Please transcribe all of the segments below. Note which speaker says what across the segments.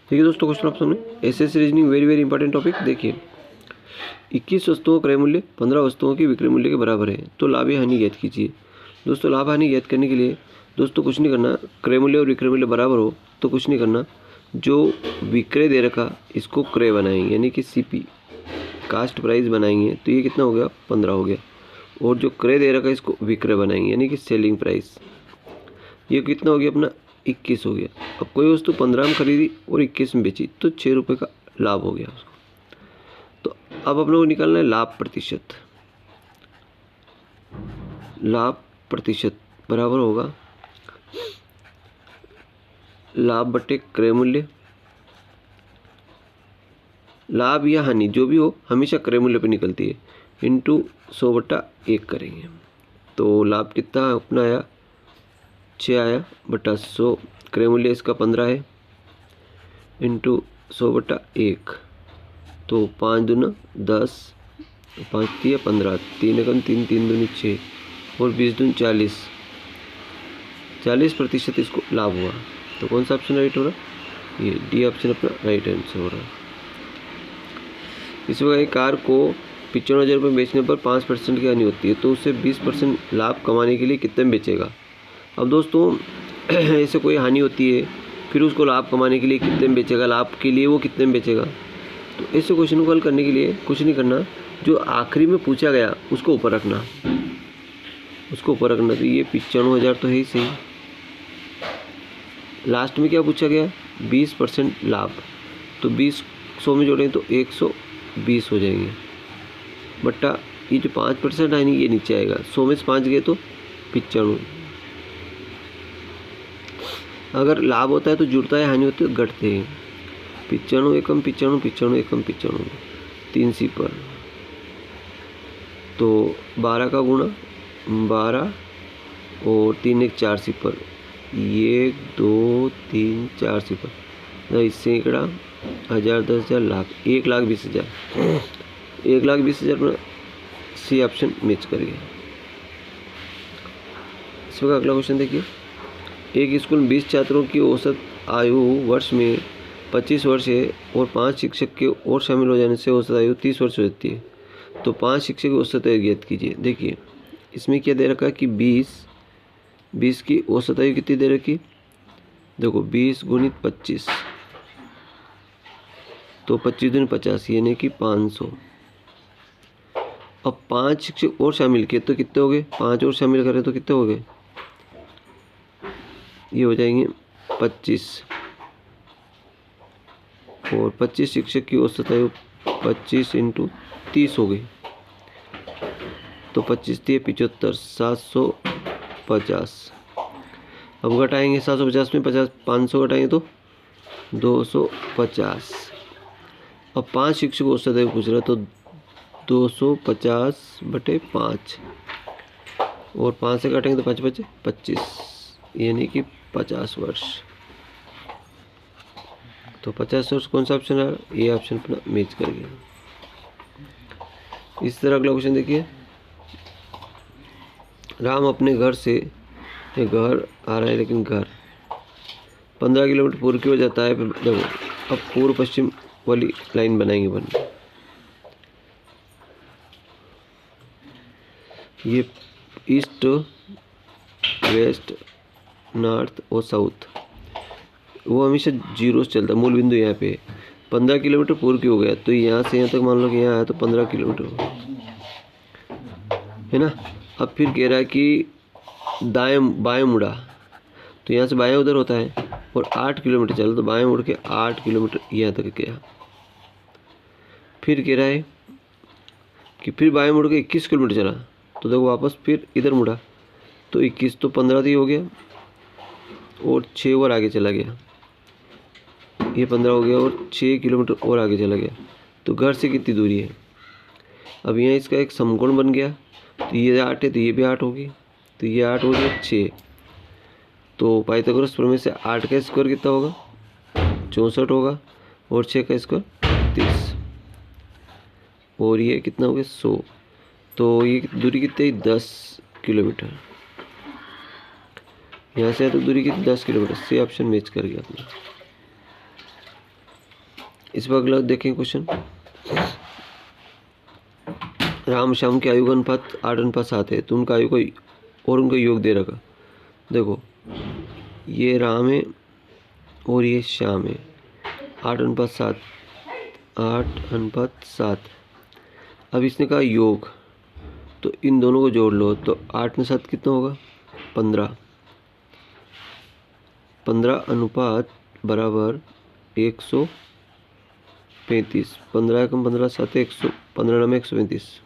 Speaker 1: ठीक है दोस्तों, क्वेश्चन आप सामने SS reasoning very very important topic. देखिए 21 वस्तुओं का क्रय मूल्य 15 वस्तुओं के विक्रय मूल्य के बराबर है, तो लाभ या हानि ज्ञात कीजिए। दोस्तों लाभ हानि ज्ञात करने के लिए दोस्तों कुछ नहीं करना, क्रय मूल्य और विक्रय मूल्य बराबर हो तो कुछ नहीं करना, जो विक्रय दे रखा इसको क्रय बनाएंगे यानी कि सीपी कास्ट प्राइस बनाएंगे, तो ये कितना हो गया 15 हो गया। और जो क्रय दे रखा इसको विक्रय बनाएंगे यानी कि सेलिंग प्राइस, ये कितना हो गया अपना 21 हो गया। अब कोई वस्तु 15 में खरीदी और 21 में बेची तो 6 रुपये का लाभ हो गया उसको। तो अब हम लोग को निकालना है लाभ प्रतिशत। लाभ प्रतिशत बराबर होगा लाभ बटे क्रय मूल्य। लाभ या हानि जो भी हो हमेशा क्रय मूल्य पे निकलती है, इंटू 100/1 करेंगे। तो लाभ कितना अपना आया 6 आया बटा 100, क्रय मूल्य इसका 15 है, इंटू 100/1, तो 5 दूना 10, 5 तिया 15, 3 एकम 3, 3 दूनी 6 और 20 दूनी 40, 40% इसको लाभ हुआ। तो कौन सा ऑप्शन राइट हो रहा है, ये डी ऑप्शन अपना राइट आंसर हो रहा है। इस प्रकार कार को 95,000 रुपये बेचने पर 5% की हानि होती है, तो उसे 20% लाभ कमाने के लिए कितने में बेचेगा। अब दोस्तों ऐसे कोई हानि होती है फिर उसको लाभ कमाने के लिए कितने में बेचेगा, लाभ के लिए वो कितने में बेचेगा। तो ऐसे क्वेश्चन को हल करने के लिए कुछ नहीं करना, जो आखिरी में पूछा गया उसको ऊपर रखना, उसको ऊपर रखना। तो ये 95,000 तो है ही सही, लास्ट में क्या पूछा गया 20% लाभ, तो 20 100 में जोड़ें तो 120 हो जाएंगे बट्टा ये जो 5% आएंगे ये नीचे आएगा, 100 में से 5 गए तो 95। अगर लाभ होता है तो जुड़ता है, हानि होती है तो घटते हैं। 95 एकम 95, 95 एकम 95, 3 सी पर, तो 12 का गुणा 12 और 3 एक 4 सी पर, 1 2 3 4 सी पर, इससे एकड़ा 1000 10,000 लाख 1,20,000, 1,20,000 पर सी ऑप्शन मैच करिए। इसमें अगला क्वेश्चन देखिए, एक स्कूल में 20 छात्रों की औसत आयु वर्ष में 25 वर्ष है और 5 शिक्षक के और शामिल हो जाने से औसत आयु 30 वर्ष हो जाती है, तो 5 शिक्षक की औसत आयु ज्ञात कीजिए। देखिए इसमें क्या दे रखा है कि 20 की औसत आयु कितनी दे रखी, देखो 20 × 25, तो 25 दूनी 50 यानी कि 500। अब 5 शिक्षक और शामिल किए तो कितने हो गए, 5 और शामिल करें तो कितने हो गए, ये हो जाएंगे 25, और 25 शिक्षक की औसत आयु 25 × 30 हो गई, तो 25 × 75 750। अब घटाएंगे 750 में 50 500 घटाएंगे तो 250। अब 5 शिक्षक औसत आयु पूछ रहा है तो 250/5, और 5 से काटेंगे तो 5 बचे 25 यानी कि 50 वर्ष। तो 50 वर्ष कौन सा ऑप्शन है, ये ऑप्शन अपना मैच कर गया। इस तरह अगला क्वेश्चन देखिए, राम अपने घर से घर आ रहा है, लेकिन घर 15 किलोमीटर पूर्व की ओर जाता है। देखो अब पूर्व पश्चिम वाली लाइन बनाएंगे ये ईस्ट वेस्ट नॉर्थ और साउथ, वो हमेशा जीरो से चलता है। मूल बिंदु यहाँ पे 15 किलोमीटर पूर्व की हो गया, तो यहाँ से यहाँ तक मान लो कि यहाँ आया तो 15 किलोमीटर है ना। अब फिर कह रहा है कि बाएं मुड़ा, तो यहाँ से बाएं उधर होता है, और 8 किलोमीटर चला तो बाएं मुड़ के 8 किलोमीटर यहाँ तक गया। फिर कह रहा है कि फिर बाएं मुड़ के 21 किलोमीटर चला, तो देखो वापस फिर इधर मुड़ा तो 21, तो 15 तो हो गया, और 6 और आगे चला गया, ये 15 हो गया, और 6 किलोमीटर और आगे चला गया। तो घर से कितनी दूरी है, अब यहाँ इसका एक समकोण बन गया, तो ये 8 है तो ये भी 8 होगी, तो ये 8 हो गया 6। तो पाइथागोरस प्रमेय से 8 का स्क्वायर कितना होगा 64 होगा, और 6 का स्क्वायर 30, और ये कितना हो गया 100। तो ये दूरी कितनी 10 किलोमीटर, यहाँ से तो दूरी कितनी 10 किलोमीटर, से ऑप्शन मैच कर गया अपना। इस पर अगला देखें क्वेश्चन। राम श्याम की आयु का अनुपात 8:7 है, तो उनका आयु को और उनका योग दे रखा। देखो ये राम है और ये श्याम है, 8:7, 8:7। अब इसने कहा योग, तो इन दोनों को जोड़ लो, तो 8 में 7 कितना होगा? 15। 15 अनुपात बराबर 135। 15 कम 15 7 100, 15 में 135।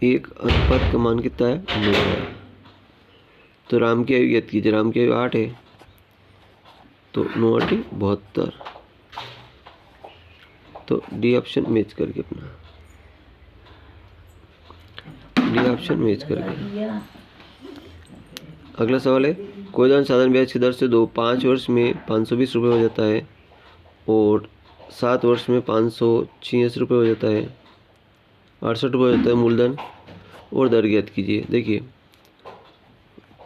Speaker 1: एक अनुपात का मान कितना है? 9 है। तो राम की आयु ज्ञात कीजिए। राम की आयु 8 है, तो 9 8 72। तो डी ऑप्शन मैच करके अपना, डी ऑप्शन मैच करके। अगला सवाल है, कोई धन साधारण ब्याज की दर से 5 वर्ष में 520 रुपये हो जाता है और 7 वर्ष में 586 रुपये हो जाता है, 68 रुपये हो जाता है मूलधन, और दर ज्ञात कीजिए। देखिए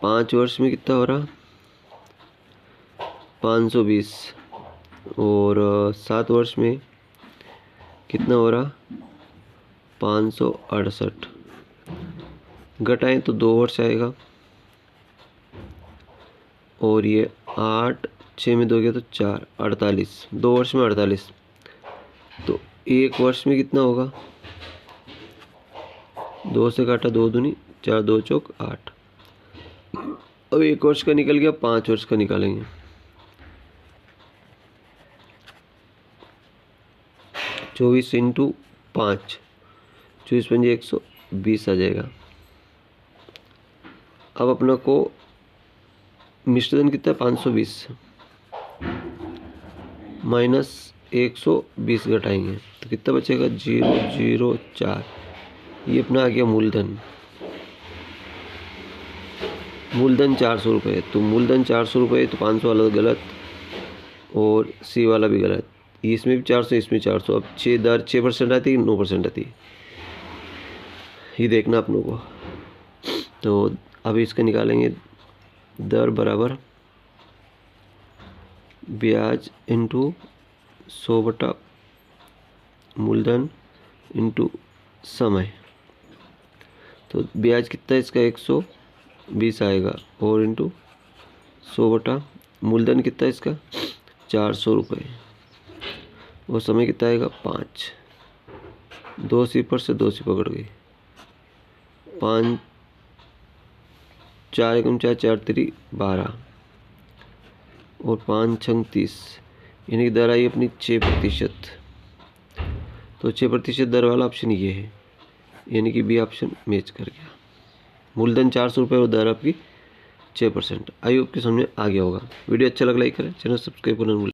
Speaker 1: 5 वर्ष में कितना हो रहा? 520, और 7 वर्ष में कितना हो रहा? 568। घटाएं तो 2 वर्ष आएगा, और ये 8 6 में 2 गया तो 4, 48। 2 वर्ष में 48, तो 1 वर्ष में कितना होगा? 2 से काटा 2 दूनी 4, 2 चौक 8। अब 1 वर्ष का निकल गया, 5 वर्ष का निकालेंगे। 24 × 5, 24 पंजे 120 आ जाएगा। अब अपना को मिश्रधन कितना है? 520 माइनस 120 घटाएंगे तो कितना बचेगा? 004। ये अपना आ गया मूलधन। मूलधन 400 रुपये, तो मूलधन 400 रुपये, तो 500 वाला गलत और सी वाला भी गलत। इसमें भी 400, इसमें 400। अब 6 दर 6% आती है, 9% आती है, ये देखना अपनों को। तो अभी इसका निकालेंगे। दर बराबर ब्याज इंटू 100 बटा मूलधन इंटू समय। तो ब्याज कितना है इसका? 120 आएगा, और इंटू 100 बटा मूलधन कितना है इसका? 400 रुपये, और समय कितना आएगा? 5। 2 सिफर से 2 सिफर कट गई। 5 4 एकम 4, 4 3 12, और 5 6 30, यानी कि दर आई अपनी 6%। तो 6% दर वाला ऑप्शन ये है, यानी कि बी ऑप्शन मैच कर गया। मूलधन 400 रुपये और दर आपकी 6%। आई होप कि समझ में आ गया होगा। वीडियो अच्छा लगा लाइक करें, चैनल सब्सक्राइब करना।